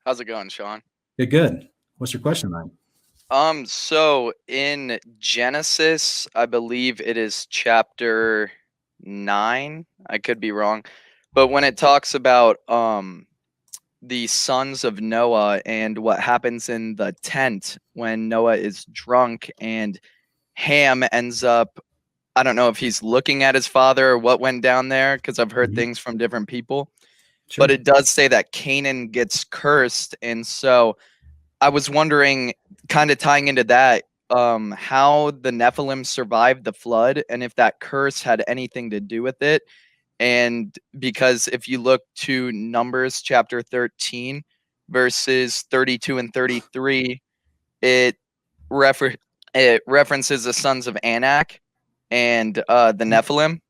How's it going, Sean? Good, good. What's your question, man? So in Genesis, I believe it is chapter 9. I could be wrong. But when it talks about the sons of Noah and what happens in the tent when Noah is drunk and Ham ends up, I don't know if he's looking at his father or what went down there, because I've heard Mhm. things from different people. But Sure. it does say that Canaan gets cursed, and so I was wondering, kind of tying into that, how the Nephilim survived the flood and if that curse had anything to do with it. And because if you look to Numbers chapter 13, verses 32 and 33, it refer- it references the sons of Anak and the Nephilim.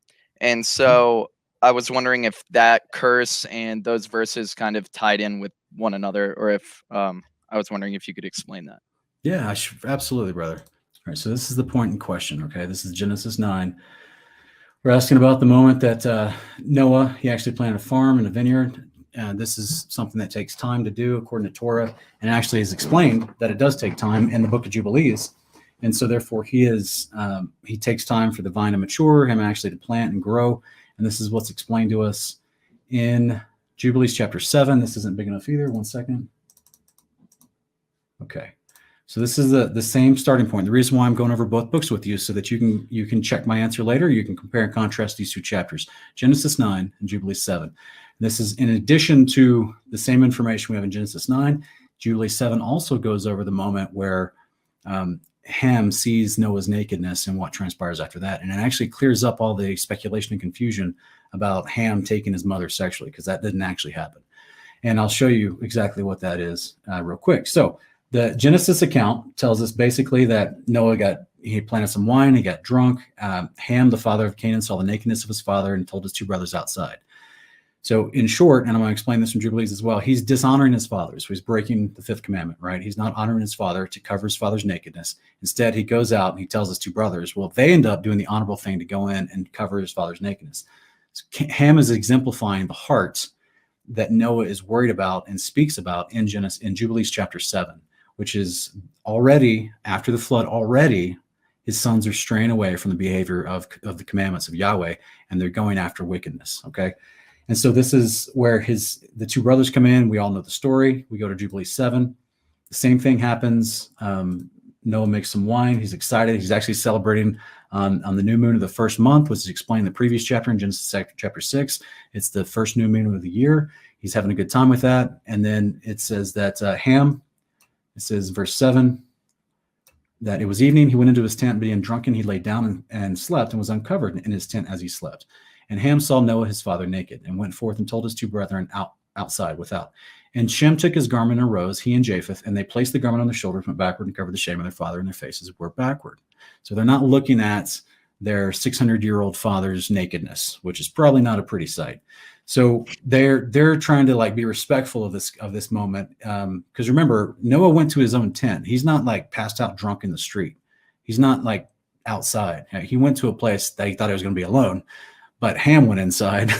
And Mhm. so I was wondering if that curse and those verses kind of tied in with one another, or if I was wondering if you could explain that. Yeah, absolutely, brother. All right, so this is the point in question, okay? This is Genesis 9. We're asking about the moment that Noah, he actually planted a farm and a vineyard. This is something that takes time to do according to Torah, and actually is explained that it does take time in the book of Jubilees. And so therefore he takes time for the vine to mature, him actually to plant and grow. And this is what's explained to us in Jubilees chapter 7. This isn't big enough either. One second. Okay. So this is the same starting point. The reason why I'm going over both books with you is so that you can check my answer later. You can compare and contrast these two chapters, Genesis 9 and Jubilees 7. This is in addition to the same information we have in Genesis 9. Jubilees 7 also goes over the moment where Ham sees Noah's nakedness and what transpires after that. And it actually clears up all the speculation and confusion about Ham taking his mother sexually, because that didn't actually happen. And I'll show you exactly what that is real quick. So the Genesis account tells us basically that he planted some wine, he got drunk. Ham, the father of Canaan, saw the nakedness of his father and told his two brothers outside. So in short, and I'm going to explain this from Jubilees as well, he's dishonoring his father. So he's breaking the fifth commandment, right? He's not honoring his father to cover his father's nakedness. Instead, he goes out and he tells his two brothers, well, they end up doing the honorable thing to go in and cover his father's nakedness. So Ham is exemplifying the heart that Noah is worried about and speaks about in Jubilees chapter 7, which is already after the flood. Already his sons are straying away from the behavior of the commandments of Yahweh, and they're going after wickedness. Okay. And so this is where the two brothers come in. We all know the story. We go to Jubilee 7. The same thing happens. Noah makes some wine. He's excited. He's actually celebrating on the new moon of the first month, which is explained in the previous chapter in Genesis chapter 6. It's the first new moon of the year. He's having a good time with that. And then it says that Ham, it says verse 7, that it was evening. He went into his tent, being drunken. He lay down and slept, and was uncovered in his tent as he slept. And Ham saw Noah his father naked, and went forth and told his two brethren outside without. And Shem took his garment and arose, he and Japheth, and they placed the garment on their shoulders, went backward, and covered the shame of their father, and their faces were backward. So they're not looking at their 600-year-old father's nakedness, which is probably not a pretty sight. So they're trying to be respectful of this moment, because remember, Noah went to his own tent. He's not passed out drunk in the street. He's not outside. He went to a place that he thought he was going to be alone, but Ham went inside.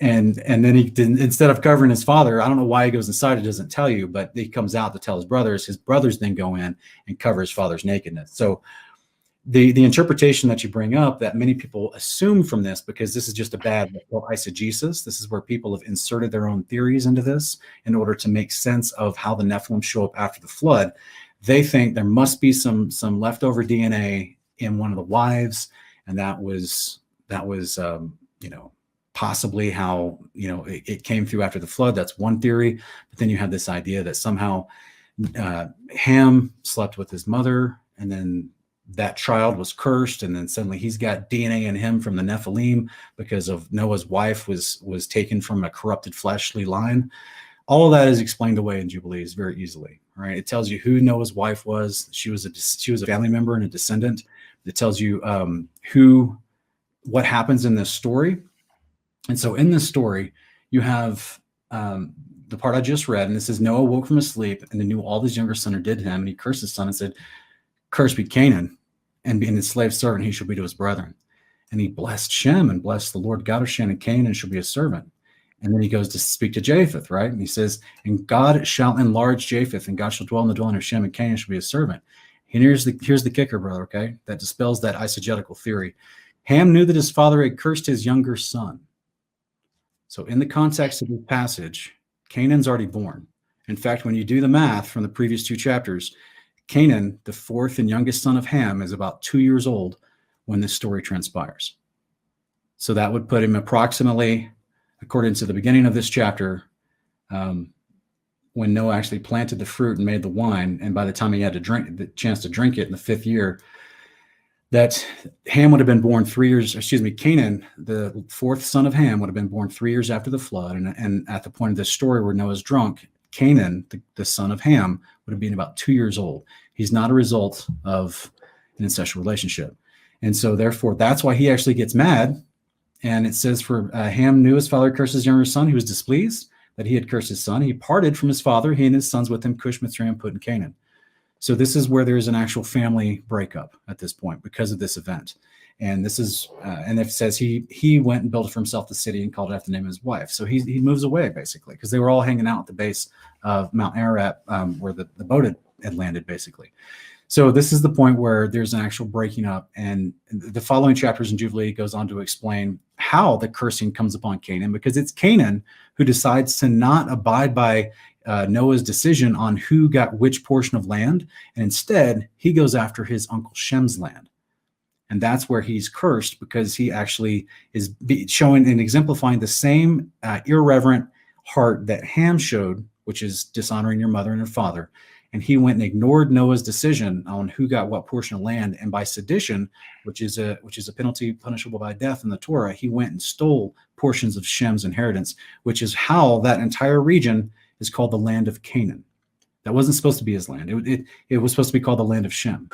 And then he didn't, instead of covering his father, I don't know why he goes inside. It doesn't tell you, but he comes out to tell his brothers. His brothers then go in and cover his father's nakedness. So the interpretation that you bring up, that many people assume from this, because this is just a bad eisegesis. This is where people have inserted their own theories into this in order to make sense of how the Nephilim show up after the flood. They think there must be some leftover DNA in one of the wives, and that was possibly how it came through after the flood. That's one theory. But then you have this idea that somehow Ham slept with his mother, and then that child was cursed, and then suddenly he's got DNA in him from the Nephilim because of Noah's wife was taken from a corrupted fleshly line. All of that is explained away in Jubilees very easily. Right? It tells you who Noah's wife was. She was a family member and a descendant. It tells you what happens in this story. And so in this story, you have the part I just read, and it says, Noah woke from his sleep, and he knew all his younger son did to him, and he cursed his son and said, cursed be Canaan, and being his slave servant, he shall be to his brethren. And he blessed Shem and blessed the Lord God of Shem, and Canaan shall be his servant. And then he goes to speak to Japheth, right? And he says, and God shall enlarge Japheth, and God shall dwell in the dwelling of Shem, and Canaan shall be his servant. And here's the kicker, brother, okay? That dispels that eisegetical theory. Ham knew that his father had cursed his younger son. So in the context of the passage, Canaan's already born. In fact, when you do the math from the previous 2 chapters, Canaan, the 4th and youngest son of Ham, is about 2 years old when this story transpires. So that would put him approximately, according to the beginning of this chapter, when Noah actually planted the fruit and made the wine, and by the time he had the chance to drink it in the 5th year, that Ham would have been born 3 years, Canaan, the 4th son of Ham, would have been born 3 years after the flood. And at the point of this story where Noah's drunk, Canaan, the son of Ham, would have been about 2 years old. He's not a result of an incestual relationship. And so therefore, that's why he actually gets mad. And it says, for Ham knew his father cursed his younger son. He was displeased that he had cursed his son. He parted from his father, he and his sons with him, Cush, Mitzrayim, Put, and Canaan. So this is where there's an actual family breakup at this point because of this event. And this is, and it says he went and built for himself the city and called it after the name of his wife. So he moves away, basically, because they were all hanging out at the base of Mount Ararat, where the boat had landed, basically. So this is the point where there's an actual breaking up, and the following chapters in Jubilee goes on to explain how the cursing comes upon Canaan, because it's Canaan who decides to not abide by Noah's decision on who got which portion of land, and instead he goes after his uncle Shem's land. And that's where he's cursed, because he actually is showing and exemplifying the same irreverent heart that Ham showed, which is dishonoring your mother and your father. And he went and ignored Noah's decision on who got what portion of land. And by sedition, which is a penalty punishable by death in the Torah, he went and stole portions of Shem's inheritance, which is how that entire region is called the land of Canaan. That wasn't supposed to be his land. It was supposed to be called the land of Shem.